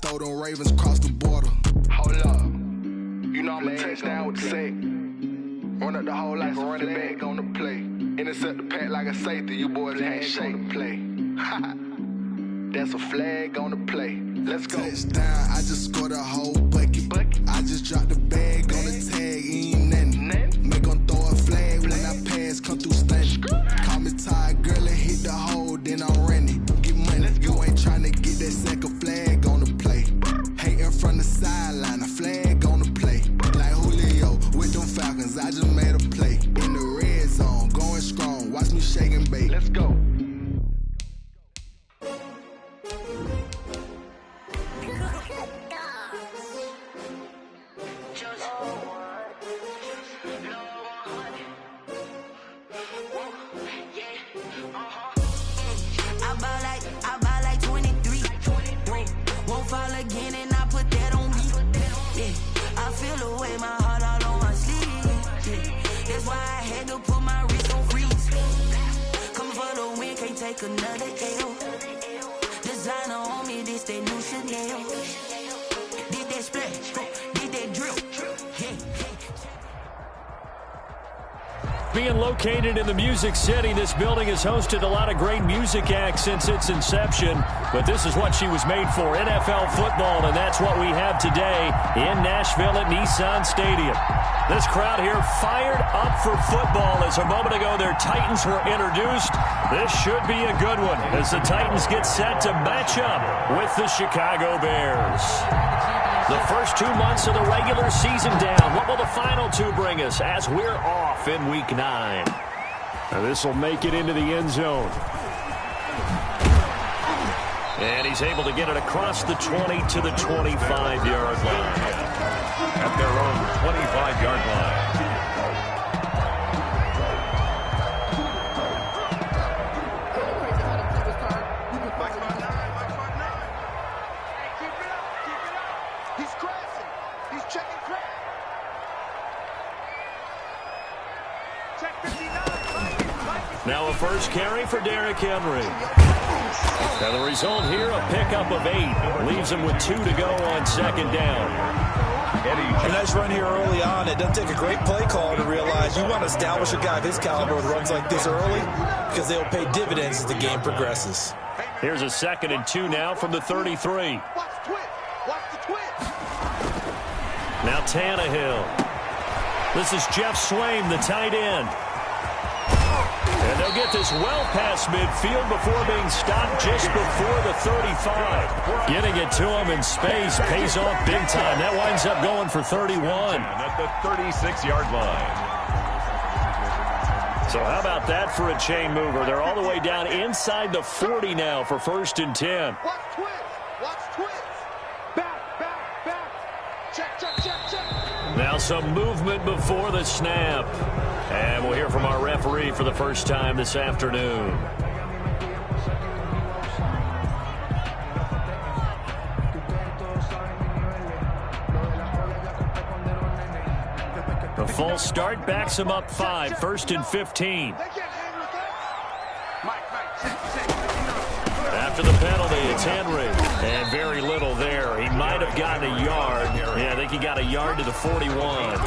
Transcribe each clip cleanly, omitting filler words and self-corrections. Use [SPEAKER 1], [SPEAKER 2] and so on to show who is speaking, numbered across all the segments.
[SPEAKER 1] told them Ravens crossed the border.
[SPEAKER 2] Hold up. You know I'm a touchdown with the sack. Run up the whole like a running back on the play. Intercept the pack like a safety. You boys can't shake the play. That's a flag on the play. Let's go.
[SPEAKER 1] Touchdown, I just scored a whole bucket. I just dropped the bag on the tag, ain't nothing. Make 'em throw a flag when I pass, come through stunning. Call me tired, girl, and hit the hole, then I'm running. Get money, you ain't tryna get that second flag on the play. Hating from the sideline, a flag on the play. Like Julio with them Falcons, I just made a play. In the red zone, going strong, watch me shake and bake.
[SPEAKER 2] Let's go.
[SPEAKER 3] Another L. Designer on me, this they new Chanel. Did that splash, did that drill.
[SPEAKER 4] Being located in the Music City, this building has hosted a lot of great music acts since its inception. But this is what she was made for, NFL football, and that's what we have today in Nashville at Nissan Stadium. This crowd here fired up for football as a moment ago their Titans were introduced. This should be a good one as the Titans get set to match up with the Chicago Bears. The first 2 months of the regular season down. What will the final two bring us as we're off in Week 9?
[SPEAKER 5] Now this will make it into the end zone.
[SPEAKER 4] And he's able to get it across the 20 to the 25-yard line.
[SPEAKER 6] At their own 25-yard line.
[SPEAKER 4] Now a first carry for Derrick Henry. Now the result here, a pickup of 8. Leaves him with 2 to go on second down.
[SPEAKER 7] A nice run here early on. It doesn't take a great play call to realize you want to establish a guy of his caliber with runs like this early because they'll pay dividends as the game progresses.
[SPEAKER 4] Here's a 2nd and 2 now from the 33. Now Tannehill. This is Jeff Swaim, the tight end. And they'll get this well past midfield before being stopped just before the 35. Getting it to him in space pays off big time. That winds up going for 31.
[SPEAKER 6] At the 36-yard line.
[SPEAKER 4] So how about that for a chain mover? They're all the way down inside the 40 now for 1st and 10.
[SPEAKER 2] Watch twist. Back. Check.
[SPEAKER 4] Now some movement before the snap. And we'll hear from our referee for the first time this afternoon. The false start backs him up 5, 1st and 15. After the penalty, it's Henry. And very little there. He might have gotten a yard. Yeah, I think he got a yard to the 41.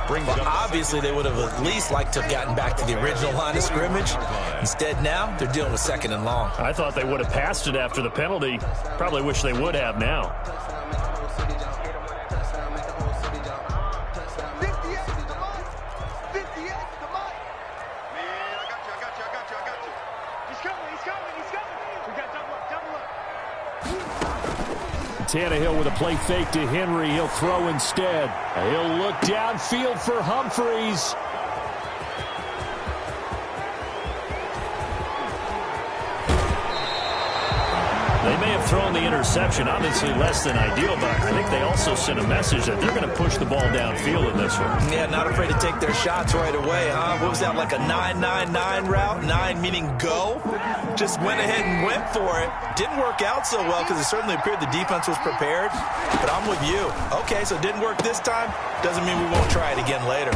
[SPEAKER 7] Well, obviously, they would have at least liked to have gotten back to the original line of scrimmage. Instead, now, they're dealing with 2nd and long.
[SPEAKER 4] I thought they would have passed it after the penalty. Probably wish they would have now. Tannehill with a play fake to Henry. He'll throw instead. He'll look downfield for Humphries. They may have thrown the interception, obviously less than ideal, but I think they also sent a message that they're going to push the ball downfield in this one.
[SPEAKER 7] Yeah, not afraid to take their shots right away, huh? What was that, like a 9-9-9 route? 9 meaning go? Just went ahead and went for it. Didn't work out so well because it certainly appeared the defense was prepared. But I'm with you. Okay, so it didn't work this time. Doesn't mean we won't try it again later.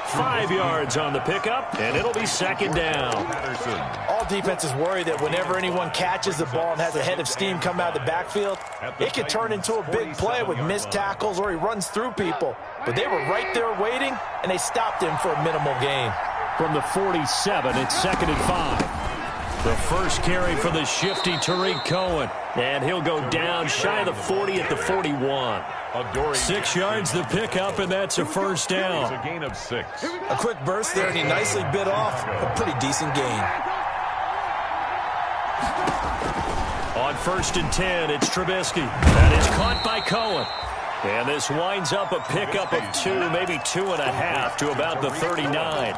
[SPEAKER 4] 5 yards on the pickup, and it'll be 2nd down.
[SPEAKER 6] Patterson. All
[SPEAKER 7] All defenses worry that whenever anyone catches the ball and has a head of steam come out of the backfield, it could turn into a big play with missed tackles or he runs through people. But they were right there waiting, and they stopped him for a minimal gain.
[SPEAKER 4] From the 47, it's 2nd and 5. The first carry for the shifty Tariq Cohen. And he'll go down shy of the 40 at the 41. 6 yards the pickup, and that's a first down.
[SPEAKER 6] It's a gain of 6.
[SPEAKER 7] A quick burst there, and he nicely bit off a pretty decent gain.
[SPEAKER 4] On 1st and 10, it's Trubisky. That is caught by Cohen. And this winds up a pickup of 2, maybe 2.5 to about the 39.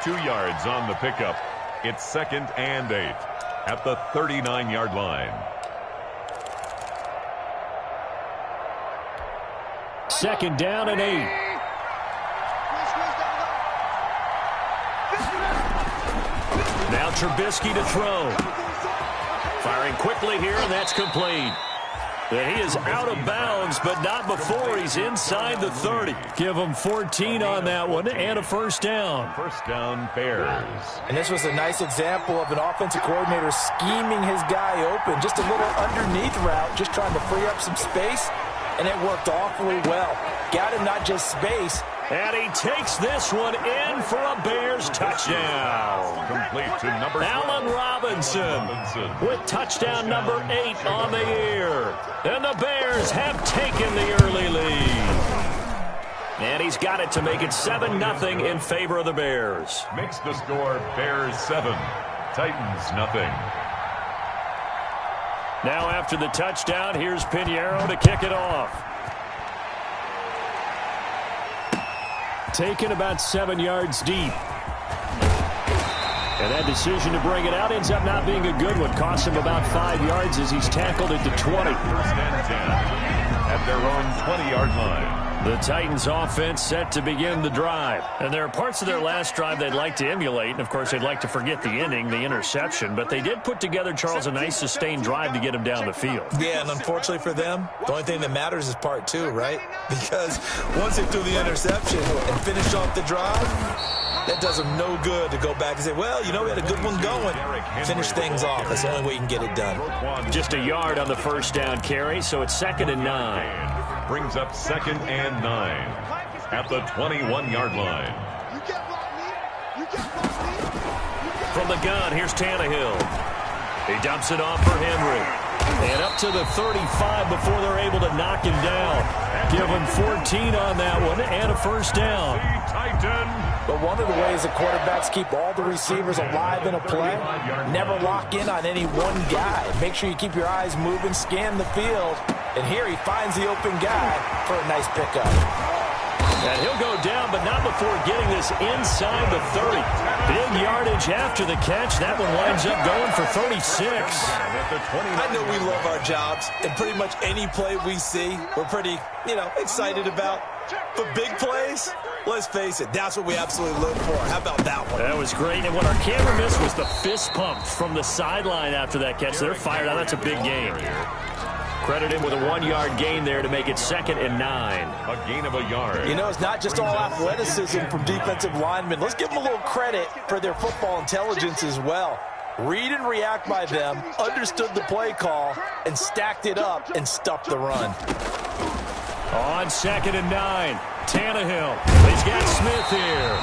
[SPEAKER 6] 2 yards on the pickup. It's 2nd and 8 at the 39-yard line.
[SPEAKER 4] 2nd down and 8. Now Trubisky to throw. Firing quickly here, and that's complete. And he is out of bounds, but not before he's inside the 30. Give him 14 on that one and a first down.
[SPEAKER 6] First down, Bears.
[SPEAKER 7] And this was a nice example of an offensive coordinator scheming his guy open. Just a little underneath route, just trying to free up some space, and it worked awfully well. Got him not just space.
[SPEAKER 4] And he takes this one in for a Bears touchdown.
[SPEAKER 6] Complete to number 12.
[SPEAKER 4] Allen Robinson with touchdown number 8 on the year. And the Bears have taken the early lead. And he's got it to make it 7-0 in favor of the Bears.
[SPEAKER 6] Makes the score Bears 7, Titans nothing.
[SPEAKER 4] Now after the touchdown, here's Pinheiro to kick it off. Taken about 7 yards deep. And that decision to bring it out ends up not being a good one. Costs him about 5 yards as he's tackled at the 20.
[SPEAKER 6] First and 10 at their own 20-yard line.
[SPEAKER 4] The Titans offense set to begin the drive. And there are parts of their last drive they'd like to emulate. And, of course, they'd like to forget the inning, the interception. But they did put together, Charles, a nice sustained drive to get him down the field.
[SPEAKER 7] Yeah, and unfortunately for them, the only thing that matters is part 2, right? Because once they threw the interception and finished off the drive, that does them no good to go back and say, well, you know, we had a good one going. Finish things off. That's the only way you can get it done.
[SPEAKER 4] Just a yard on the first down carry, so it's 2nd and 9.
[SPEAKER 6] Brings up 2nd and 9 at the 21-yard line.
[SPEAKER 4] From the gun, here's Tannehill. He dumps it off for Henry. And up to the 35 before they're able to knock him down. Give him 14 on that one and a first down.
[SPEAKER 7] But one of the ways that quarterbacks keep all the receivers alive in a play, never lock in on any one guy. Make sure you keep your eyes moving, scan the field. And here he finds the open guy for a nice pickup.
[SPEAKER 4] And he'll go down, but not before getting this inside the 30. Big yardage after the catch. That one winds up going for 36.
[SPEAKER 7] I know we love our jobs, and pretty much any play we see, we're pretty, excited about. But big plays, let's face it, that's what we absolutely live for. How about that one?
[SPEAKER 4] That was great. And what our camera missed was the fist pump from the sideline after that catch. They're fired out. That's a big gain. Credit him with a 1-yard gain there to make it 2nd and 9.
[SPEAKER 6] A gain of a yard.
[SPEAKER 7] It's not just all athleticism from defensive linemen. Let's give them a little credit for their football intelligence as well. Read and react by them, understood the play call, and stacked it up and stuffed the run.
[SPEAKER 4] On 2nd and 9, Tannehill. He's got Smith here.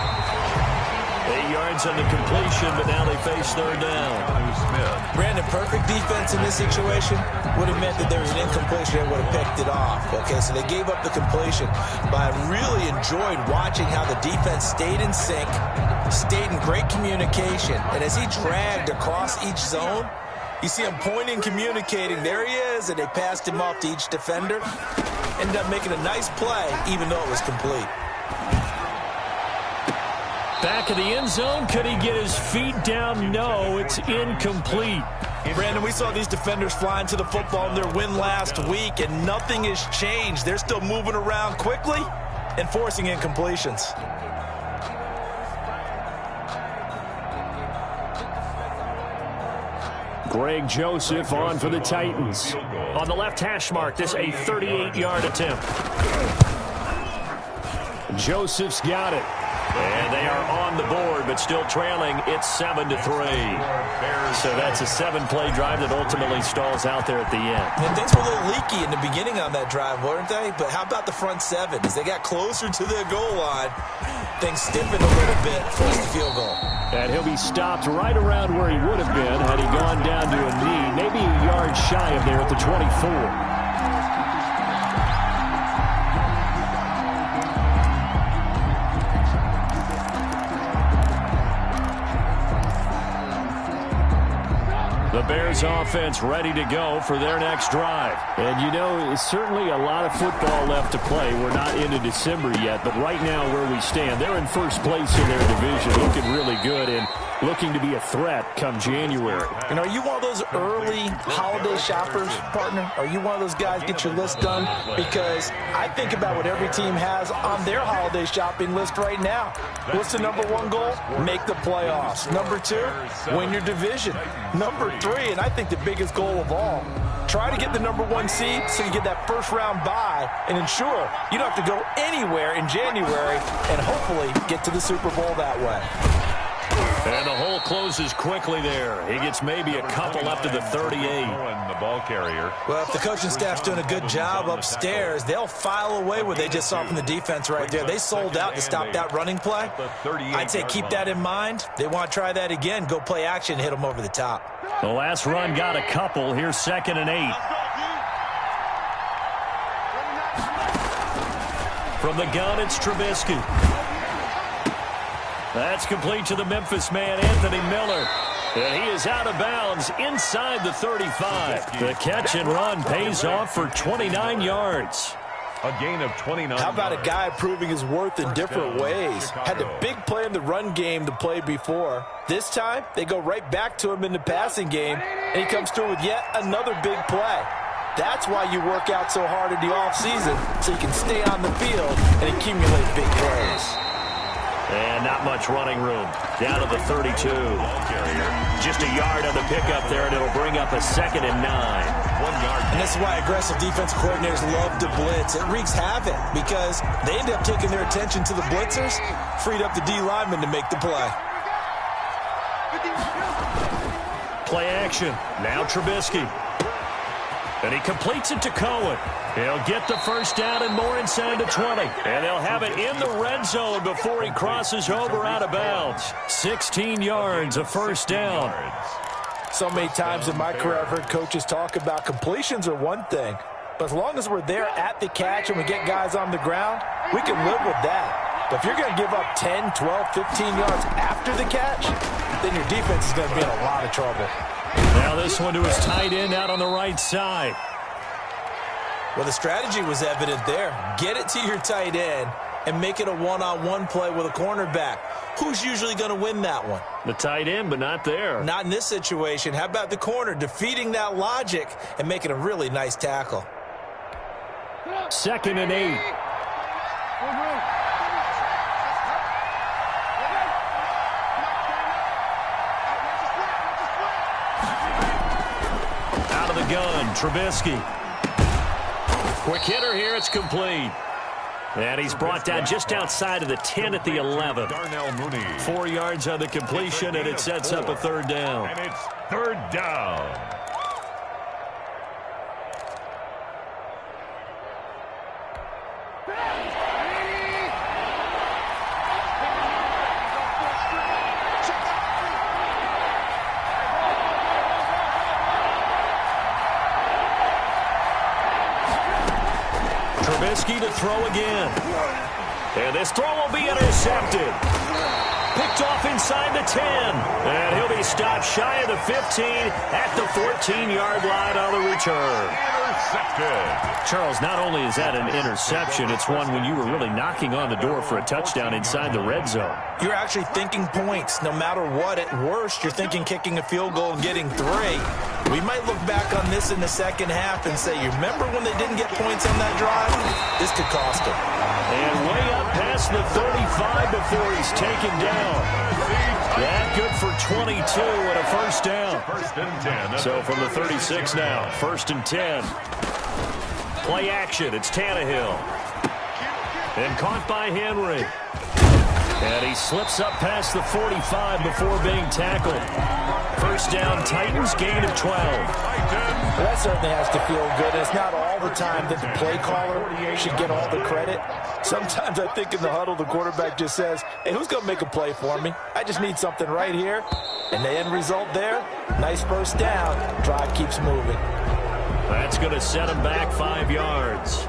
[SPEAKER 4] 8 yards on the completion, but now they face 3rd down.
[SPEAKER 7] Brandon, perfect defense in this situation would have meant that there was an incompletion and would have picked it off. Okay, so they gave up the completion. But I really enjoyed watching how the defense stayed in sync, stayed in great communication. And as he dragged across each zone, you see him pointing, communicating. There he is, and they passed him off to each defender. Ended up making a nice play, even though it was complete.
[SPEAKER 4] Back of the end zone. Could he get his feet down? No, it's incomplete.
[SPEAKER 7] Brandon, we saw these defenders flying to the football in their win last week, and nothing has changed. They're still moving around quickly and forcing incompletions.
[SPEAKER 4] Greg Joseph on for the Titans. On the left hash mark, this a 38-yard attempt. Joseph's got it. And they are on the board, but still trailing. It's 7-3. So that's a 7-play drive that ultimately stalls out there at the end.
[SPEAKER 7] And things were a little leaky in the beginning on that drive, weren't they? But how about the front seven? As they got closer to their goal line, things stiffened a little bit, forced the field goal.
[SPEAKER 4] And he'll be stopped right around where he would have been had he gone down to a knee, maybe a yard shy of there at the 24. The Bears offense ready to go for their next drive. And, you know, it's certainly a lot of football left to play. We're not into December yet, but right now where we stand, they're in first place in their division, looking really good and looking to be a threat come January.
[SPEAKER 7] And are you one of those early holiday shoppers, partner? Are you one of those guys get your list done? Because I think about what every team has on their holiday shopping list right now. What's the number one goal? Make the playoffs. Number two, win your division. Number three, and I think the biggest goal of all, try to get the number one seed so you get that first round bye and ensure you don't have to go anywhere in January and hopefully get to the Super Bowl that way.
[SPEAKER 4] And the hole closes quickly there. He gets maybe a couple up to the 38.
[SPEAKER 6] The ball carrier.
[SPEAKER 7] Well, if the coaching staff's doing a good job upstairs, they'll file away what they just saw from the defense right there. They sold out to stop that running play. I'd say keep that in mind. They want to try that again. Go play action, hit them over the top.
[SPEAKER 4] The last run got a couple. Here's 2nd and 8. From the gun, it's Trubisky. That's complete to the Memphis man, Anthony Miller. And he is out of bounds inside the 35. The catch and run pays off for 29 yards.
[SPEAKER 6] A gain of 29.
[SPEAKER 7] How about a guy proving his worth in different ways? Had the big play in the run game to play before. This time, they go right back to him in the passing game, and he comes through with yet another big play. That's why you work out so hard in the offseason, so you can stay on the field and accumulate big plays.
[SPEAKER 4] And not much running room. Down to the 32. Just a yard on the pickup there, and it'll bring up a 2nd and 9.
[SPEAKER 6] 1 yard.
[SPEAKER 7] And this is why aggressive defensive coordinators love to blitz. It wreaks havoc because they end up taking their attention to the blitzers, freed up the D lineman to make the play.
[SPEAKER 4] Play action. Now Trubisky. And he completes it to Cohen. He'll get the first down and more inside the 20. And they'll have it in the red zone before he crosses over out of bounds. 16 yards, a first down.
[SPEAKER 7] So many times in my career I've heard coaches talk about completions are one thing. But as long as we're there at the catch and we get guys on the ground, we can live with that. But if you're going to give up 10, 12, 15 yards after the catch, then your defense is going to be in a lot of trouble.
[SPEAKER 4] Now this one to his tight end out on the right side.
[SPEAKER 7] Well, the strategy was evident there. Get it to your tight end and make it a one-on-one play with a cornerback. Who's usually going to win that one?
[SPEAKER 4] The tight end, but not there.
[SPEAKER 7] Not in this situation. How about the corner defeating that logic and making a really nice tackle?
[SPEAKER 4] 2nd and 8. Out of the gun, Trubisky. Quick hitter here, it's complete. And he's brought down just outside of the 10 at the 11.
[SPEAKER 6] Darnell Mooney.
[SPEAKER 4] 4 yards on the completion, and it sets up a 3rd down.
[SPEAKER 6] And it's 3rd down.
[SPEAKER 4] Trubisky to throw again. And this throw will be intercepted. Picked off inside the 10. And he'll be stopped shy of the 15 at the 14-yard line on the return.
[SPEAKER 6] Intercepted.
[SPEAKER 4] Charles, not only is that an interception, it's one when you were really knocking on the door for a touchdown inside the red zone.
[SPEAKER 7] You're actually thinking points. No matter what, at worst, you're thinking kicking a field goal and getting 3. We might look back on this in the second half and say, you remember when they didn't get points on that drive? This could cost them.
[SPEAKER 4] And way up past the 35 before he's taken down. That good for 22 and a first down.
[SPEAKER 6] 1st and 10.
[SPEAKER 4] So from the 36 now, 1st and 10. Play action, it's Tannehill. And caught by Henry. And he slips up past the 45 before being tackled. First down, Titans, gain of 12.
[SPEAKER 7] Well, that certainly has to feel good. It's not all the time that the play caller should get all the credit. Sometimes I think in the huddle, the quarterback just says, hey, who's going to make a play for me? I just need something right here. And the end result there, nice first down. Drive keeps moving.
[SPEAKER 4] That's going to set him back 5 yards.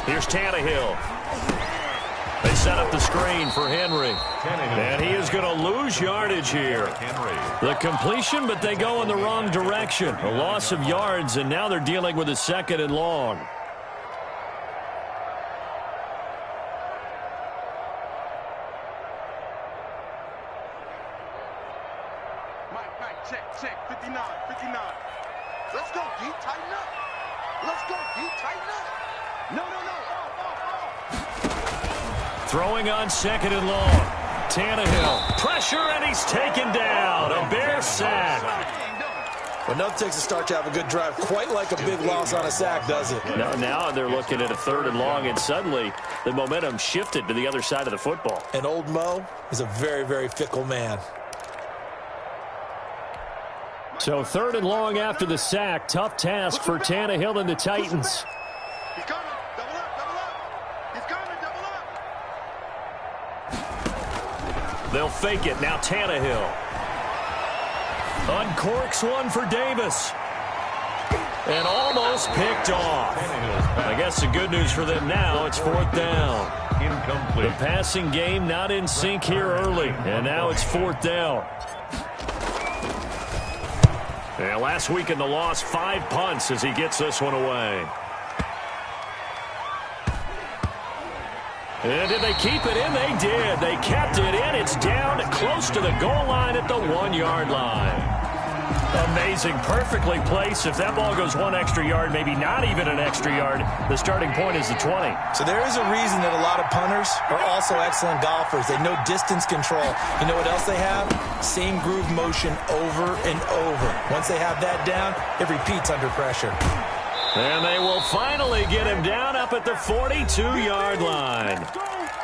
[SPEAKER 4] Here's Tannehill. They set up the screen for Henry. And he is going to lose yardage here. The completion, but they go in the wrong direction. A loss of yards, and now they're dealing with a 2nd and long.
[SPEAKER 2] Mike, check, 59. Let's go, D, tighten up. Let's go, D, tighten up. No.
[SPEAKER 4] Throwing on 2nd and long. Tannehill. Pressure, and he's taken down. A Bear sack.
[SPEAKER 7] Well, nothing takes a start to have a good drive. Quite like a big loss on a sack, does it?
[SPEAKER 4] Now they're looking at a 3rd and long, and suddenly the momentum shifted to the other side of the football.
[SPEAKER 7] And old Mo is a very, very fickle man.
[SPEAKER 4] So 3rd and long after the sack. Tough task for Tannehill and the Titans.
[SPEAKER 2] He's coming. Double up. He's coming. Double up.
[SPEAKER 4] They'll fake it. Now Tannehill. Uncorks one for Davis. And almost picked off. I guess the good news for them now, it's 4th down.
[SPEAKER 6] Incomplete.
[SPEAKER 4] The passing game not in sync here early. And now it's 4th down. And last week in the loss, 5 punts as he gets this one away. And did they keep it in? They did. They kept it in. It's down close to the goal line at the 1-yard line. Amazing. Perfectly placed. If that ball goes 1 extra yard, maybe not even an extra yard, the starting point is the 20.
[SPEAKER 7] So there is a reason that a lot of punters are also excellent golfers. They know distance control. You know what else they have? Same groove motion over and over. Once they have that down, it repeats under pressure.
[SPEAKER 4] And they will finally get him down up at the 42-yard line.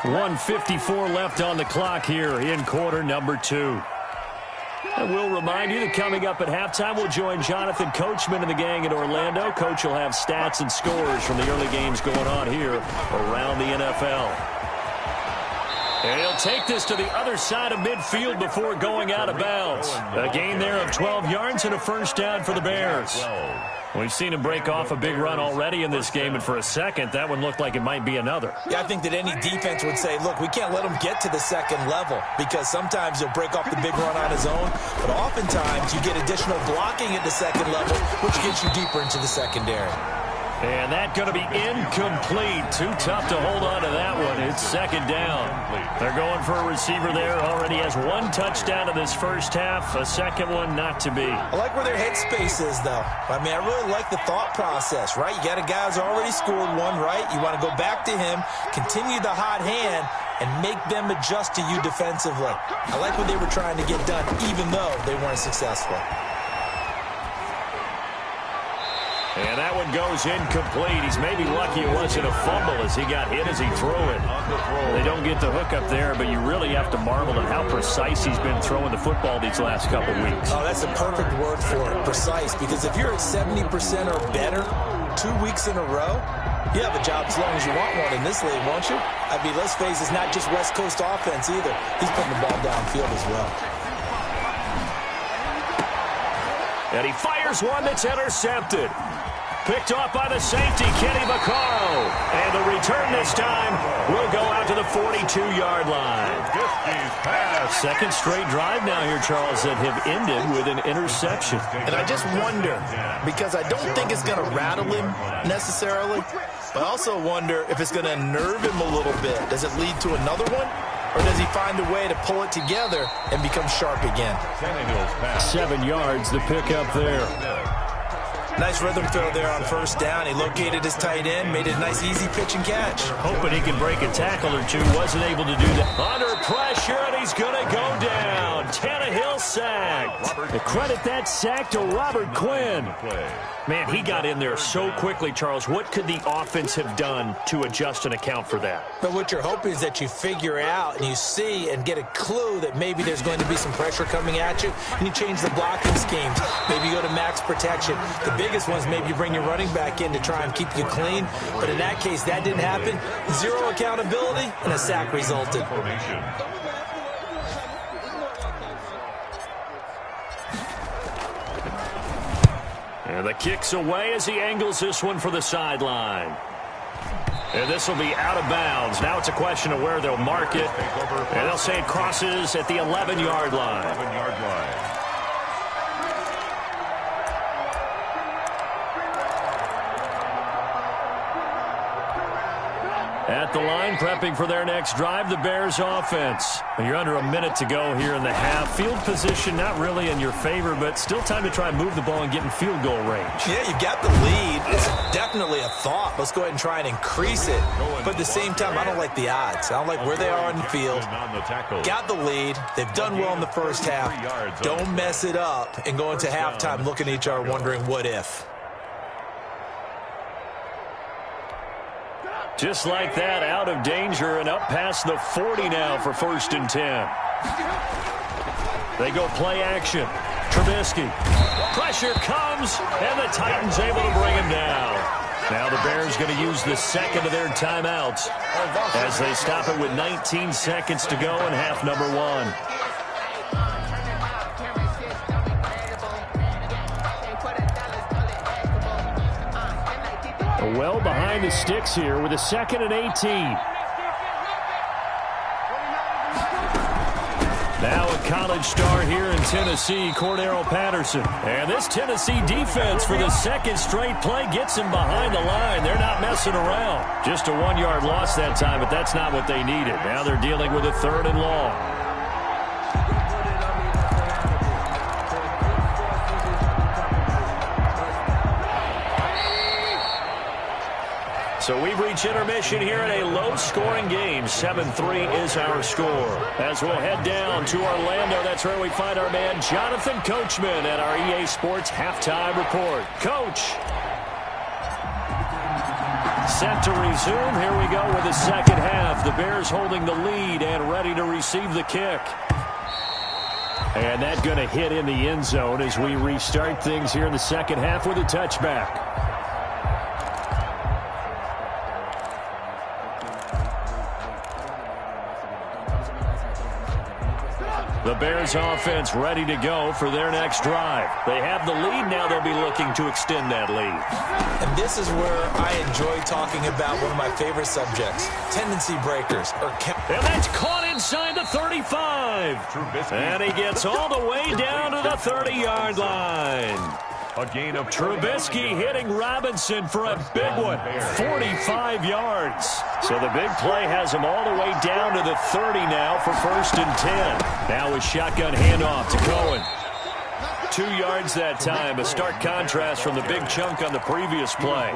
[SPEAKER 4] 1:54 left on the clock here in quarter number 2. I will remind you that coming up at halftime, we'll join Jonathan Coachman and the gang in Orlando. Coach will have stats and scores from the early games going on here around the NFL. And he'll take this to the other side of midfield before going out of bounds. A gain there of 12 yards and a first down for the Bears. We've seen him break off a big run already in this game, and for a second, that one looked like it might be another.
[SPEAKER 7] Yeah, I think that any defense would say, look, we can't let him get to the 2nd level because sometimes he'll break off the big run on his own, but oftentimes you get additional blocking at the 2nd level, which gets you deeper into the secondary.
[SPEAKER 4] And that going to be incomplete. Too tough to hold on to that one. It's 2nd down. They're going for a receiver there. Already has 1 touchdown in this first half. A second one not to be.
[SPEAKER 7] I like where their headspace is, though. I mean, I really like the thought process, right? You got a guy who's already scored 1, right? You want to go back to him, continue the hot hand, and make them adjust to you defensively. I like what they were trying to get done, even though they weren't successful.
[SPEAKER 4] And that one goes incomplete. He's maybe lucky it wasn't a fumble as he got hit as he threw it. They don't get the hook up there, but you really have to marvel at how precise he's been throwing the football these last couple weeks.
[SPEAKER 7] Oh, that's a perfect word for it, precise, because if you're at 70% or better 2 weeks in a row, you have a job as long as you want one in this league, won't you? I mean, let's face it, it's not just West Coast offense either. He's putting the ball downfield as well.
[SPEAKER 4] And he fires one that's intercepted. Picked off by the safety, Kenny Vaccaro. And the return this time will go out to the 42-yard line. 2nd straight drive now here, Charles, that have ended with an interception.
[SPEAKER 8] And I just wonder, because I don't think it's going to rattle him necessarily, but I also wonder if it's going to unnerve him a little bit. Does it lead to another one? Or does he find a way to pull it together and become sharp again?
[SPEAKER 4] 7 yards, the pickup there.
[SPEAKER 7] Nice rhythm throw there on first down. He located his tight end, made it a nice easy pitch and catch.
[SPEAKER 4] Hoping he can break a tackle or two. Wasn't able to do that. Under pressure, and he's going to go down. down. Tannehill sacked. Credit that sack to Robert Quinn. Man, he got in there so quickly, Charles. What could the offense have done to adjust and account for that?
[SPEAKER 8] But what you're hoping is that you figure out and you see and get a clue that maybe there's going to be some pressure coming at you, and you change the blocking schemes. Maybe you go to max protection. The biggest one is maybe you bring your running back in to try and keep you clean. But in that case, that didn't happen. Zero accountability, and a sack resulted.
[SPEAKER 4] And the kick's away as he angles this one for the sideline. And this will be out of bounds. Now it's a question of where they'll mark it. And they'll say it crosses at the 11-yard line. At the line, prepping for their next drive, the Bears offense. You're under a minute to go here in the half. Field position not really in your favor, but still time to try and move the ball and get in field goal range.
[SPEAKER 8] Yeah, you got the lead. It's definitely a thought. Let's go ahead and try and increase it. But at the same time, I don't like the odds. I don't like where they are on the field. Got the lead. They've done well in the first half. Don't mess it up and go into halftime looking at each other wondering what if.
[SPEAKER 4] Just like that, out of danger and up past the 40 now for 1st and 10. They go play action. Trubisky. Pressure comes, and the Titans able to bring him down. Now the Bears going to use the second of their timeouts as they stop it with 19 seconds to go in half number 1. Well behind the sticks here with a 2nd and 18. Now a college star here in Tennessee, Cordero Patterson. And this Tennessee defense for the second straight play gets him behind the line. They're not messing around. Just a 1-yard loss that time, but that's not what they needed. Now they're dealing with a 3rd and long. So we've reached intermission here in a low-scoring game. 7-3 is our score. As we'll head down to Orlando, that's where we find our man Jonathan Coachman at our EA Sports Halftime Report. Coach. Set to resume. Here we go with the second half. The Bears holding the lead and ready to receive the kick. And that's going to hit in the end zone as we restart things here in the second half with a touchback. The Bears offense ready to go for their next drive. They have the lead. Now they'll be looking to extend that lead.
[SPEAKER 8] And this is where I enjoy talking about one of my favorite subjects, tendency breakers.
[SPEAKER 4] And that's caught inside the 35. And he gets all the way down to the 30-yard line.
[SPEAKER 6] A gain of
[SPEAKER 4] Trubisky hitting Robinson for a big one, 45 yards. So the big play has him all the way down to the 30 now for 1st and 10. Now a shotgun handoff to Cohen. 2 yards that time, a stark contrast from the big chunk on the previous play.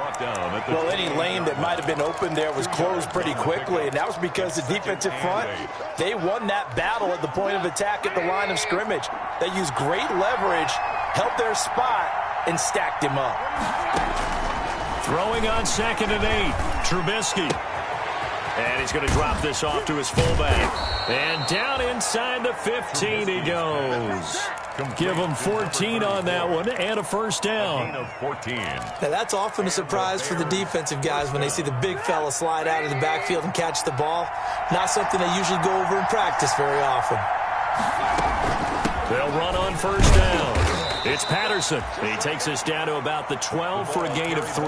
[SPEAKER 8] Well, any lane that might have been open there was closed pretty quickly, and that was because the defensive front, they won that battle at the point of attack at the line of scrimmage. They used great leverage, helped their spot, and stacked him up.
[SPEAKER 4] Throwing on 2nd and 8, Trubisky. And he's going to drop this off to his fullback. And down inside the 15 he goes. Give him 14 on that one and a 1st down.
[SPEAKER 8] Now that's often a surprise for the defensive guys when they see the big fella slide out of the backfield and catch the ball. Not something they usually go over in practice very often.
[SPEAKER 4] They'll run on 1st down. It's Patterson. He takes us down to about the 12 for a gain of 3.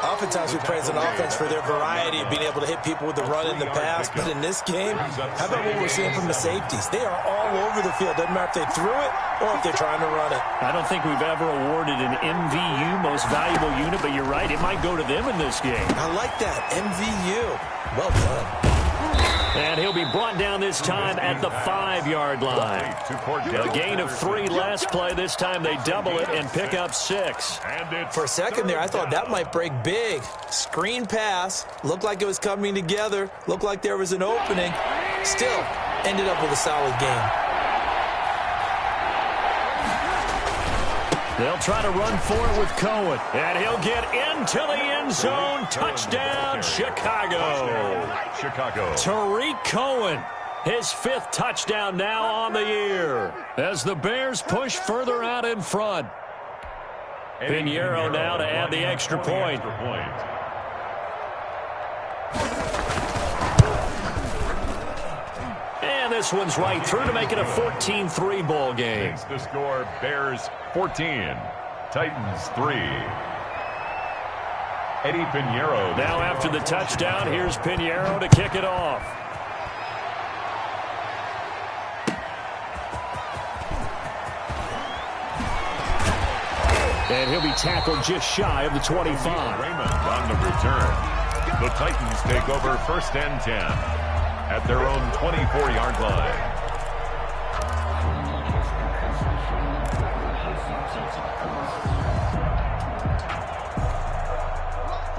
[SPEAKER 8] Oftentimes we praise an offense for their variety of being able to hit people with the run and the pass, but in this game, how about what we're seeing from the safeties? They are all over the field. Doesn't matter if they threw it or if they're trying to run it.
[SPEAKER 4] I don't think we've ever awarded an MVU, most valuable unit, but you're right, it might go to them in this game.
[SPEAKER 8] I like that, MVU. Well done.
[SPEAKER 4] And he'll be brought down this time at the 5-yard line. A gain of 3 last play. This time they double it and pick up 6.
[SPEAKER 8] For a second there, I thought that might break big. Screen pass. Looked like it was coming together. Looked like there was an opening. Still, ended up with a solid game.
[SPEAKER 4] They'll try to run for it with Cohen, and he'll get into the end zone. Touchdown, Chicago. Tariq Cohen, his 5th touchdown now on the year as the Bears push further out in front. Pinheiro now to add the extra point. And this one's right through to make it a 14-3 ball game.
[SPEAKER 6] Makes the score Bears 14, Titans 3. Eddie Pinheiro.
[SPEAKER 4] Now after the touchdown, here's Pinheiro to kick it off. And he'll be tackled just shy of the 25.
[SPEAKER 6] Raymond on the return. The Titans take over 1st and 10 at their own 24-yard line.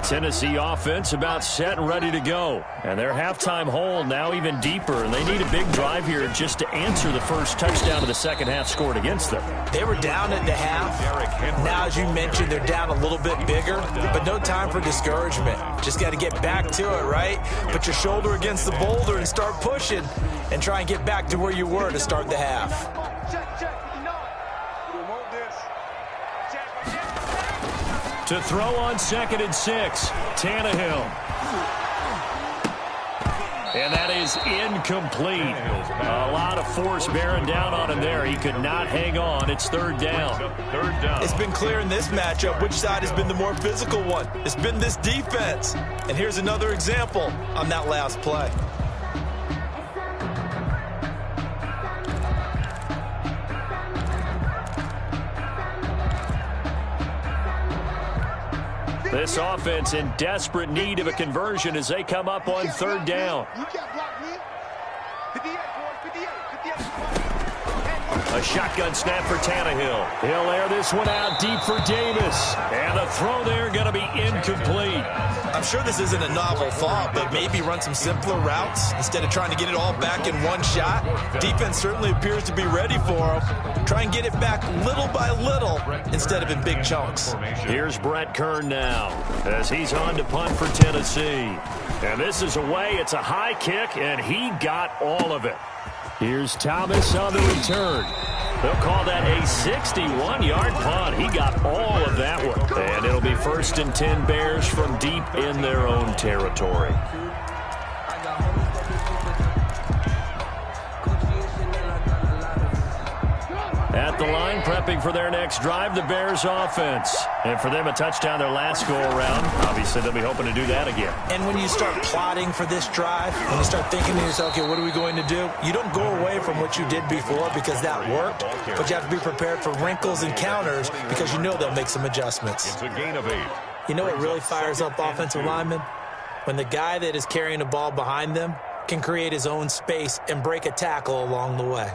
[SPEAKER 4] Tennessee offense about set and ready to go. And their halftime hole now even deeper, and they need a big drive here just to answer the first touchdown of the second half scored against them.
[SPEAKER 8] They were down at the half. Now, as you mentioned, they're down a little bit bigger, but no time for discouragement. Just got to get back to it, right? Put your shoulder against the boulder and start pushing and try and get back to where you were to start the half.
[SPEAKER 4] To throw on 2nd and 6, Tannehill. And that is incomplete. A lot of force bearing down on him there. He could not hang on. It's 3rd down.
[SPEAKER 8] It's been clear in this matchup which side has been the more physical one. It's been this defense. And here's another example on that last play.
[SPEAKER 4] This offense in desperate need of a conversion as they come up on 3rd down. A shotgun snap for Tannehill. He'll air this one out deep for Davis. And the throw there going to be incomplete.
[SPEAKER 8] I'm sure this isn't a novel thought, but maybe run some simpler routes instead of trying to get it all back in one shot. Defense certainly appears to be ready for him. Try and get it back little by little instead of in big chunks.
[SPEAKER 4] Here's Brett Kern now as he's on to punt for Tennessee. And this is away. It's a high kick, and he got all of it. Here's Thomas on the return. They'll call that a 61-yard punt. He got all of that one. And it'll be 1st and 10 Bears from deep in their own territory. At the line, prepping for their next drive, the Bears offense. And for them, a touchdown their last go-around. Obviously, they'll be hoping to do that again.
[SPEAKER 8] And when you start plotting for this drive, when you start thinking to yourself, okay, what are we going to do? You don't go away from what you did before because that worked, but you have to be prepared for wrinkles and counters because you know they'll make some adjustments.
[SPEAKER 6] It's a gain of 8.
[SPEAKER 8] You know what really fires up offensive linemen? When the guy that is carrying the ball behind them can create his own space and break a tackle along the way.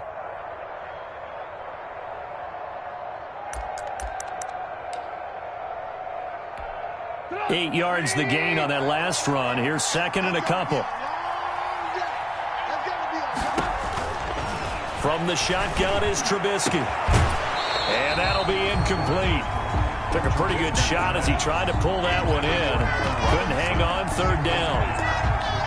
[SPEAKER 4] Eight yards the gain on that last run. Here's 2nd and a couple. From the shotgun is Trubisky. And that'll be incomplete. Took a pretty good shot as he tried to pull that one in. Couldn't hang on, 3rd down.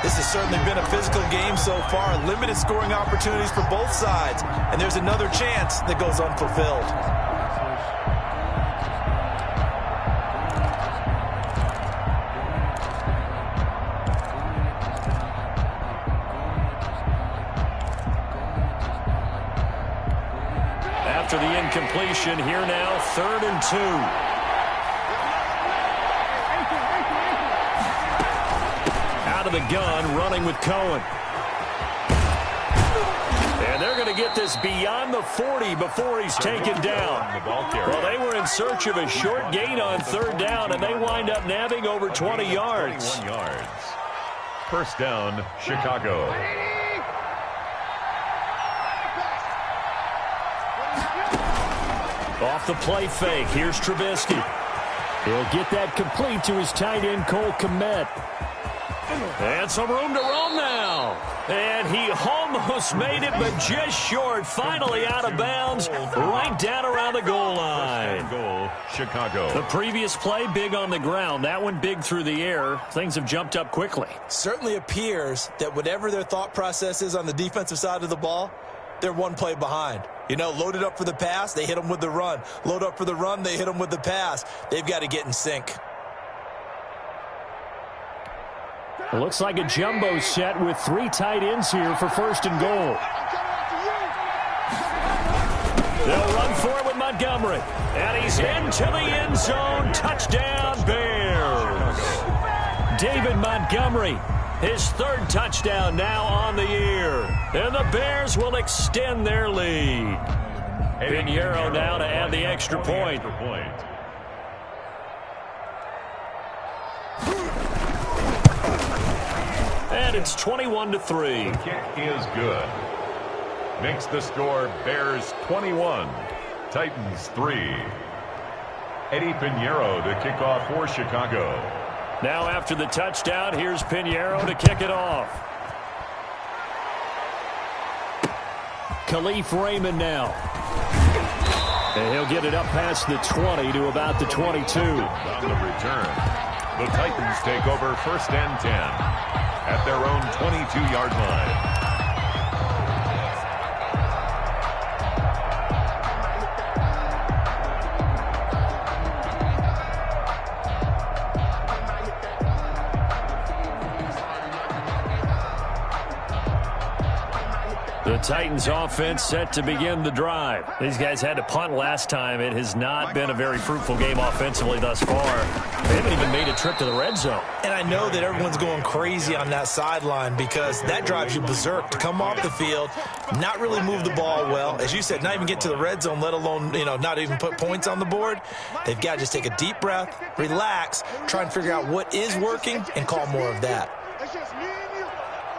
[SPEAKER 8] This has certainly been a physical game so far. Limited scoring opportunities for both sides. And there's another chance that goes unfulfilled.
[SPEAKER 4] After the incompletion, here now, 3rd and 2. Out of the gun, running with Cohen. And they're going to get this beyond the 40 before he's taken down. Well, they were in search of a short gain on 3rd down, and they wind up nabbing over 20 yards.
[SPEAKER 6] 21 yards. 1st down, Chicago.
[SPEAKER 4] Off the play fake, here's Trubisky. He'll get that complete to his tight end, Cole Kmet. And some room to roam now. And he almost made it, but just short. Finally out of bounds, right down around the goal line.
[SPEAKER 6] Goal, Chicago.
[SPEAKER 4] The previous play, big on the ground. That one big through the air. Things have jumped up quickly.
[SPEAKER 8] Certainly appears that whatever their thought process is on the defensive side of the ball, they're one play behind. You know, loaded up for the pass, they hit them with the run. Load up for the run, they hit them with the pass. They've got to get in sync.
[SPEAKER 4] It looks like a jumbo set with 3 tight ends here for 1st and goal. They'll run for it with Montgomery. And he's into the end zone. Touchdown, Bears. David Montgomery, his 3rd touchdown now on the year. And the Bears will extend their lead. Pinheiro now to add the extra point. And it's 21-3.
[SPEAKER 6] The kick is good. Makes the score Bears 21, Titans 3. Eddie Pinheiro to kick off for Chicago.
[SPEAKER 4] Now after the touchdown, here's Pinheiro to kick it off. Khalif Raymond now. And he'll get it up past the 20 to about the 22.
[SPEAKER 6] On the return, the Titans take over 1st and 10 at their own 22-yard line.
[SPEAKER 4] The Titans offense set to begin the drive. These guys had to punt last time. It has not been a very fruitful game offensively thus far. They haven't even made a trip to the red zone.
[SPEAKER 8] And I know that everyone's going crazy on that sideline because that drives you berserk to come off the field, not really move the ball well. As you said, not even get to the red zone, let alone, not even put points on the board. They've got to just take a deep breath, relax, try and figure out what is working, and call more of that.
[SPEAKER 2] It's just me and you.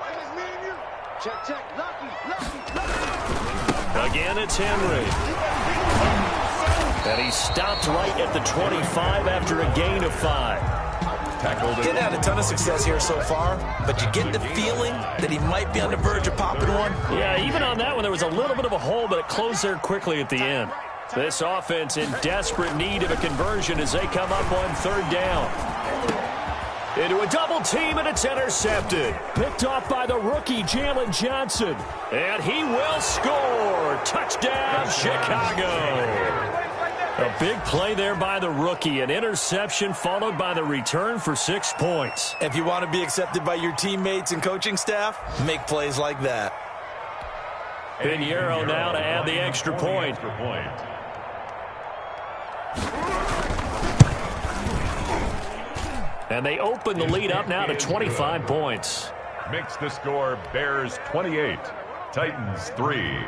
[SPEAKER 2] It's just me and you. Check. Lucky.
[SPEAKER 4] Again, it's Henry. And he stopped right at the 25 after a gain of 5.
[SPEAKER 8] Didn't have a ton of success here so far, but you get the feeling that he might be on the verge of popping one.
[SPEAKER 4] Yeah, even on that one, there was a little bit of a hole, but it closed there quickly at the end. This offense in desperate need of a conversion as they come up on 3rd down. Into a double team, and it's intercepted. Picked off by the rookie, Jalen Johnson. And he will score. Touchdown, Chicago. A big play there by the rookie. An interception followed by the return for 6 points.
[SPEAKER 8] If you want to be accepted by your teammates and coaching staff, make plays like that.
[SPEAKER 4] Pinheiro now to add the extra point. And they open the lead up now to 25 points.
[SPEAKER 6] Makes the score Bears 28, Titans 3.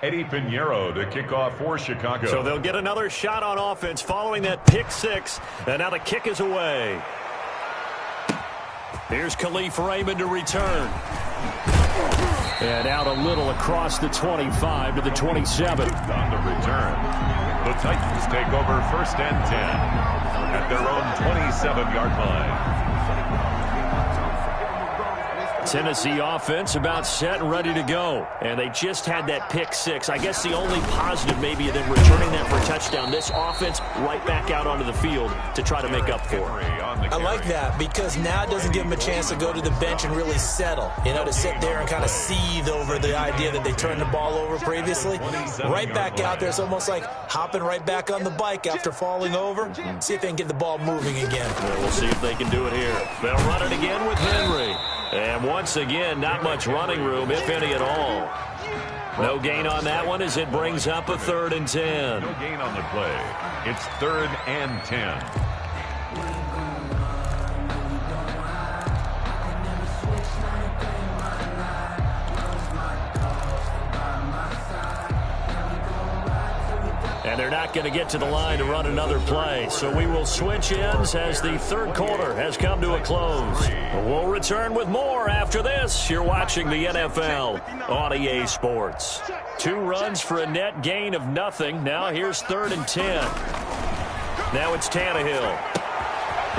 [SPEAKER 6] Eddie Pinheiro to kick off for Chicago.
[SPEAKER 4] So they'll get another shot on offense following that pick 6. And now the kick is away. Here's Khalif Raymond to return. And out a little across the 25 to the 27.
[SPEAKER 6] On the return, the Titans take over 1st and 10 at their own 27-yard line.
[SPEAKER 4] Tennessee offense about set and ready to go. And they just had that pick 6. I guess the only positive maybe of them returning that for a touchdown. This offense right back out onto the field to try to make up for it.
[SPEAKER 8] I like that because now it doesn't give them a chance to go to the bench and really settle. To sit there and kind of seethe over the idea that they turned the ball over previously. Right back out there. It's almost like hopping right back on the bike after falling over. See if they can get the ball moving again.
[SPEAKER 4] Well, we'll see if they can do it here. They'll run it again with Henry. And once again, not much running room, if any at all. No gain on that one as it brings up a 3rd and 10.
[SPEAKER 6] No gain on the play. It's 3rd and 10.
[SPEAKER 4] And they're not going to get to the line to run another play. So we will switch ends as the 3rd quarter has come to a close. We'll return with more after this. You're watching the NFL on EA Sports. 2 runs for a net gain of nothing. Now here's 3rd and 10. Now it's Tannehill.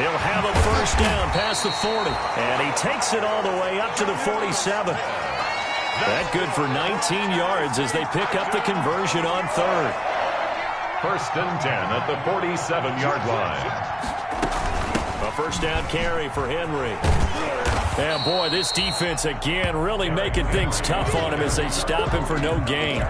[SPEAKER 4] He'll have a first down past the 40. And he takes it all the way up to the 47. That good for 19 yards as they pick up the conversion on third.
[SPEAKER 6] 1st and 10 at the 47-yard line.
[SPEAKER 4] A first down carry for Henry. And boy, this defense again really making things tough on him as they stop him for no gain.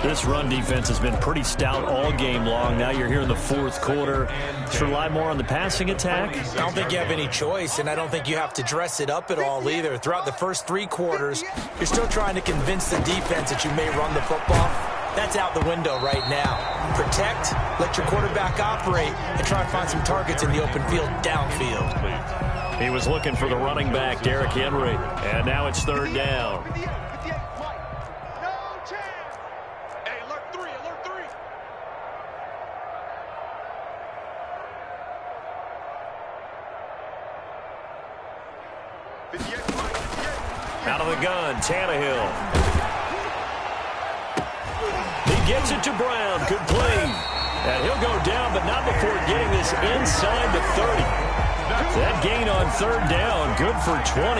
[SPEAKER 4] This run defense has been pretty stout all game long. Now you're here in the fourth quarter. Just rely more on the passing attack.
[SPEAKER 8] I don't think you have any choice, and I don't think you have to dress it up at all either. Throughout the first 3 quarters, you're still trying to convince the defense that you may run the football. That's out the window right now. Protect, let your quarterback operate, and try and find some targets in the open field downfield.
[SPEAKER 4] He was looking for the running back, Derrick Henry, and now it's third down. Out of the gun, Tannehill. He gets it to Brown. Good play. And he'll go down, but not before getting this inside the 30. That gain on third down, good for 28.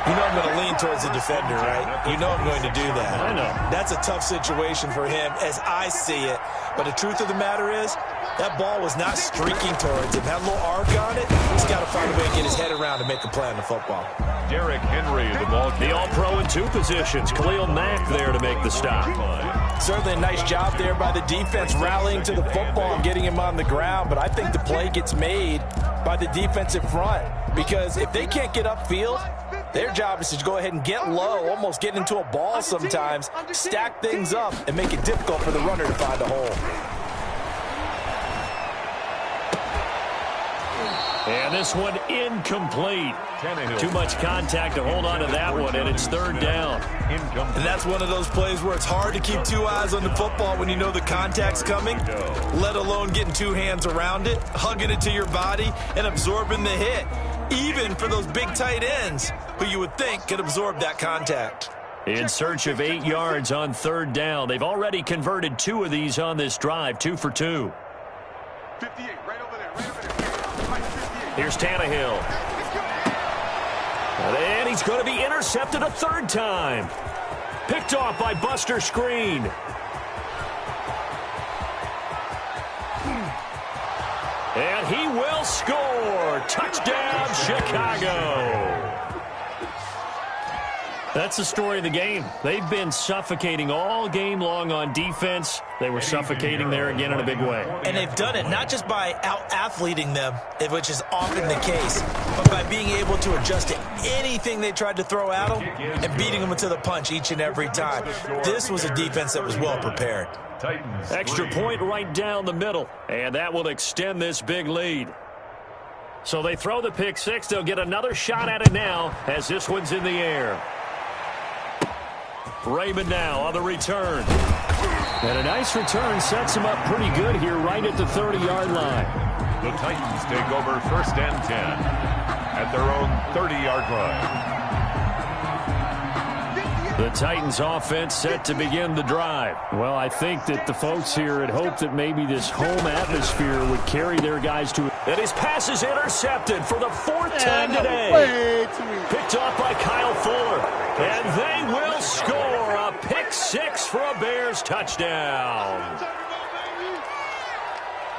[SPEAKER 8] You know I'm going to lean towards the defender, right? You know I'm going to do that.
[SPEAKER 4] I know.
[SPEAKER 8] That's a tough situation for him as I see it. But the truth of the matter is, that ball was not streaking towards him. Had a little arc on it. He's got to find a way to get his head around to make a play on the football.
[SPEAKER 6] Derrick Henry, the ball.
[SPEAKER 4] The all-pro in 2 positions. Khalil Mack there to make the stop.
[SPEAKER 8] Certainly a nice job there by the defense rallying to the football and getting him on the ground. But I think the play gets made by the defensive front, because if they can't get upfield, their job is to go ahead and get low, almost get into a ball sometimes, stack things up, and make it difficult for the runner to find a hole.
[SPEAKER 4] And this one incomplete. Too much contact to hold on to that one, and it's third down.
[SPEAKER 8] And that's one of those plays where it's hard to keep 2 eyes on the football when you know the contact's coming, let alone getting 2 hands around it, hugging it to your body, and absorbing the hit, even for those big tight ends who you would think could absorb that contact.
[SPEAKER 4] In search of 8 yards on third down. They've already converted 2 of these on this drive, 2 for 2.
[SPEAKER 2] 58, right over there.
[SPEAKER 4] Here's Tannehill. And he's going to be intercepted a third time. Picked off by Buster Screen. And he will score. Touchdown, Chicago. That's the story of the game. They've been suffocating all game long on defense. They were suffocating there again in a big way.
[SPEAKER 8] And they've done it not just by out-athleting them, which is often the case, but by being able to adjust to anything they tried to throw at them and beating them to the punch each and every time. This was a defense that was well prepared.
[SPEAKER 4] Extra point right down the middle, and that will extend this big lead. So they throw the pick 6. They'll get another shot at it now as this one's in the air. Raymond now on the return. And a nice return sets him up pretty good here right at the 30-yard line.
[SPEAKER 6] The Titans take over 1st and 10 at their own 30-yard line.
[SPEAKER 4] The Titans offense set to begin the drive. Well, I think that the folks here had hoped that maybe this home atmosphere would carry their guys to it. And his pass is intercepted for the 4th time today. Picked off by Kyle Fuller. And they will score a pick 6 for a Bears touchdown.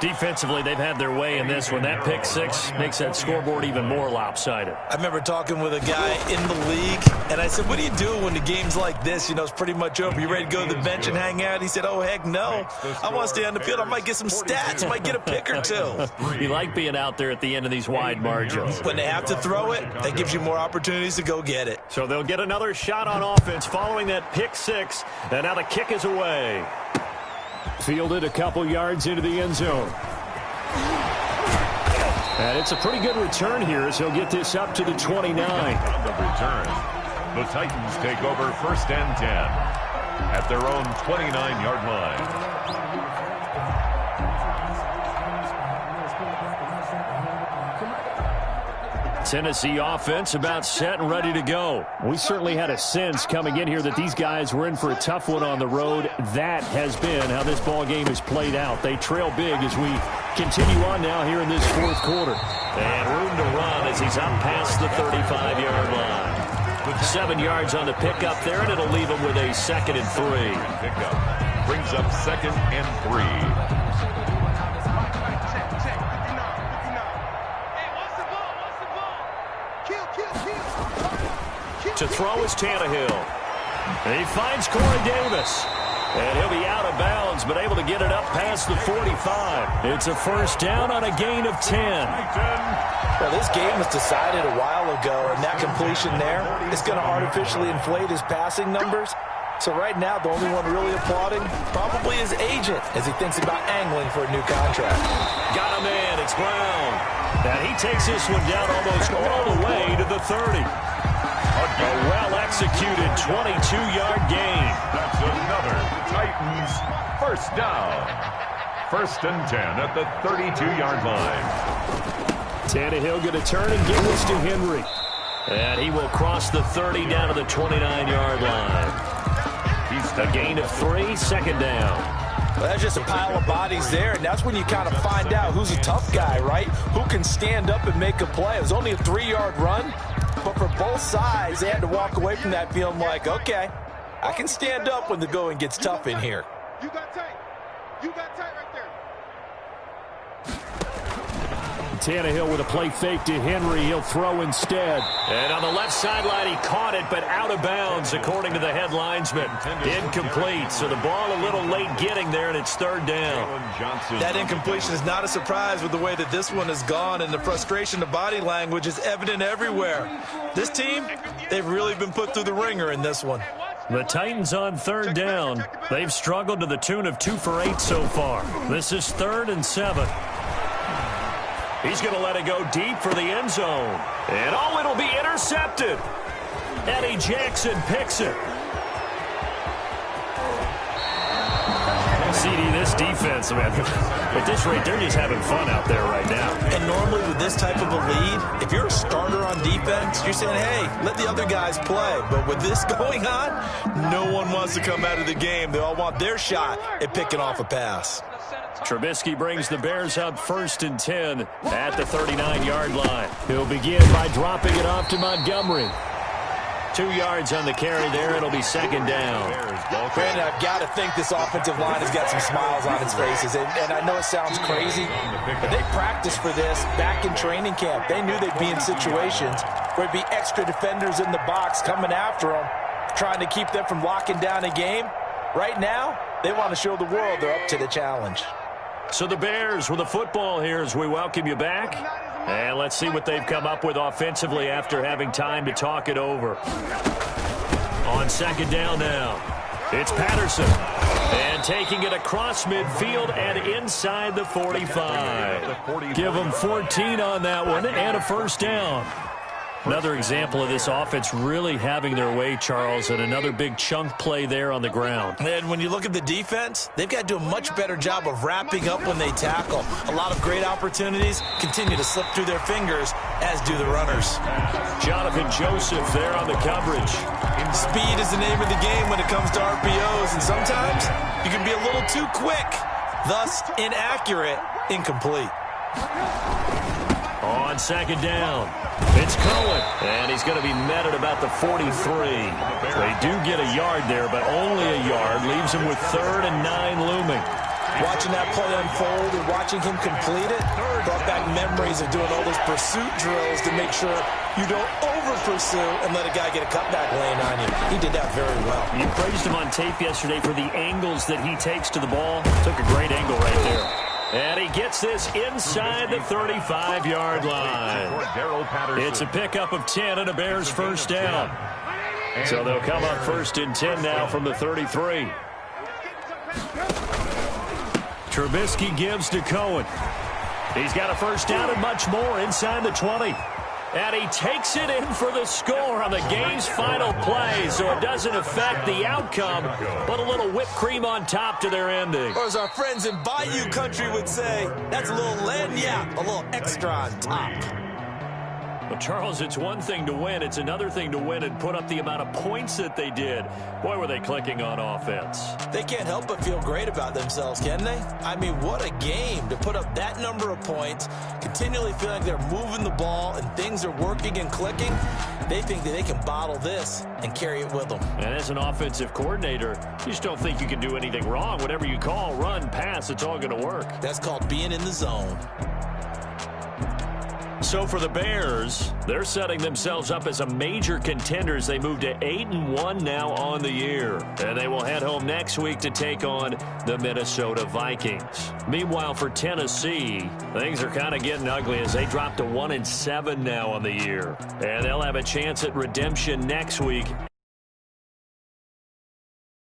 [SPEAKER 4] Defensively, they've had their way in this one. That pick 6 makes that scoreboard even more lopsided.
[SPEAKER 8] I remember talking with a guy in the league, and I said, what do you do when the game's like this? You know, it's pretty much over. You ready to go to the bench and hang out? He said, oh, heck no. I want to stay on the field. I might get some stats. I might get a pick or 2.
[SPEAKER 4] You like being out there at the end of these wide margins.
[SPEAKER 8] When they have to throw it, that gives you more opportunities to go get it.
[SPEAKER 4] So they'll get another shot on offense following that pick 6, and now the kick is away. Fielded a couple yards into the end zone. And it's a pretty good return here as he'll get this up to the 29.
[SPEAKER 6] On the return, the Titans take over 1st and 10 at their own 29-yard line.
[SPEAKER 4] Tennessee offense about set and ready to go.
[SPEAKER 5] We certainly had a sense coming in here that these guys were in for a tough one on the road. That has been how this ball game has played out. They trail big as we continue on now here in this fourth quarter.
[SPEAKER 4] And room to run as he's up past the 35-yard line. 7 yards on the pickup there, and it'll leave him with a 2nd and 3.
[SPEAKER 6] Pickup brings up 2nd and 3.
[SPEAKER 4] To throw is Tannehill. And he finds Corey Davis. And he'll be out of bounds, but able to get it up past the 45. It's a first down on a gain of 10.
[SPEAKER 8] Well, this game was decided a while ago, and that completion there is going to artificially inflate his passing numbers. So right now, the only one really applauding probably his agent as he thinks about angling for a new contract.
[SPEAKER 4] Got him in. It's Brown. And he takes this one down almost all the way to the 30. A well-executed 22-yard gain.
[SPEAKER 6] That's another Titans first down. 1st and 10 at the 32-yard line.
[SPEAKER 5] Tannehill going to turn and give this to Henry.
[SPEAKER 4] And he will cross the 30 down to the 29-yard line. A gain of 3, 2nd down.
[SPEAKER 8] Well, that's just a pile of bodies there, and that's when you kind of find out who's a tough guy, right? Who can stand up and make a play. It was only a 3-yard run, but for both sides, they had to walk away from that feeling like, okay, I can stand up when the going gets tough in here.
[SPEAKER 2] You got tight. You got tight right there.
[SPEAKER 5] Tannehill with a play fake to Henry. He'll throw instead.
[SPEAKER 4] And on the left sideline, he caught it, but out of bounds, according to the head linesman. Incomplete, so the ball a little late getting there, and it's 3rd down.
[SPEAKER 8] That incompletion is not a surprise with the way that this one has gone, and the frustration of body language is evident everywhere. This team, they've really been put through the ringer in this one.
[SPEAKER 4] The Titans on 3rd down. They've struggled to the tune of 2 for 8 so far. This is 3rd and 7. He's going to let it go deep for the end zone. And oh, it'll be intercepted. Eddie Jackson picks it. CD, this defense, man, at this rate, they're just having fun out there right now.
[SPEAKER 8] And normally with this type of a lead, if you're a starter on defense, you're saying, hey, let the other guys play. But with this going on, no one wants to come out of the game. They all want their shot at picking off a pass.
[SPEAKER 4] Trubisky brings the Bears up 1st and 10 at the 39-yard line.
[SPEAKER 5] He'll begin by dropping it off to Montgomery.
[SPEAKER 4] 2 yards on the carry there. It'll be 2nd down.
[SPEAKER 8] Brandon, I've got to think this offensive line has got some smiles on its faces. And I know it sounds crazy, but they practiced for this back in training camp. They knew they'd be in situations where it'd be extra defenders in the box coming after them, trying to keep them from locking down a game. Right now, they want to show the world they're up to the challenge.
[SPEAKER 4] So the Bears with the football here as we welcome you back. And let's see what they've come up with offensively after having time to talk it over. On 2nd down now, it's Patterson. And taking it across midfield and inside the 45. Give them 14 on that one and a first down. Another example of this offense really having their way, Charles, and another big chunk play there on the ground.
[SPEAKER 8] And when you look at the defense, they've got to do a much better job of wrapping up when they tackle. A lot of great opportunities continue to slip through their fingers, as do the runners.
[SPEAKER 4] Jonathan Joseph there on the coverage.
[SPEAKER 8] Speed is the name of the game when it comes to RPOs, and sometimes you can be a little too quick, thus inaccurate, incomplete.
[SPEAKER 4] On 2nd down, it's Cohen, and he's going to be met at about the 43. They do get a yard there, but only a yard. Leaves him with 3rd and 9 looming.
[SPEAKER 8] Watching that play unfold and watching him complete it brought back memories of doing all those pursuit drills to make sure you don't over-pursue and let a guy get a cutback lane on you. He did that very well.
[SPEAKER 4] You praised him on tape yesterday for the angles that he takes to the ball. Took a great angle right there. And he gets this inside the 35-yard line. It's a pickup of 10 and a Bears first down. So they'll come up 1st and 10 now from the 33. Trubisky gives to Cohen. He's got a first down and much more inside the 20. And he takes it in for the score on the game's final play, so it doesn't affect the outcome, but a little whipped cream on top to their ending.
[SPEAKER 8] Or as our friends in Bayou Country would say, that's a little lagniappe, a little extra on top.
[SPEAKER 4] Well, Charles, it's one thing to win. It's another thing to win and put up the amount of points that they did. Boy, were they clicking on offense.
[SPEAKER 7] They can't help but feel great about themselves, can they? I mean, what a game to put up that number of points, continually feeling like they're moving the ball and things are working and clicking. They think that they can bottle this and carry it with them.
[SPEAKER 4] And as an offensive coordinator, you just don't think you can do anything wrong. Whatever you call, run, pass, it's all going to work.
[SPEAKER 7] That's called being in the zone.
[SPEAKER 4] So for the Bears, they're setting themselves up as a major contender as they move to 8-1 now on the year. And they will head home next week to take on the Minnesota Vikings. Meanwhile, for Tennessee, things are kind of getting ugly as they drop to 1-7 now on the year. And they'll have a chance at redemption next week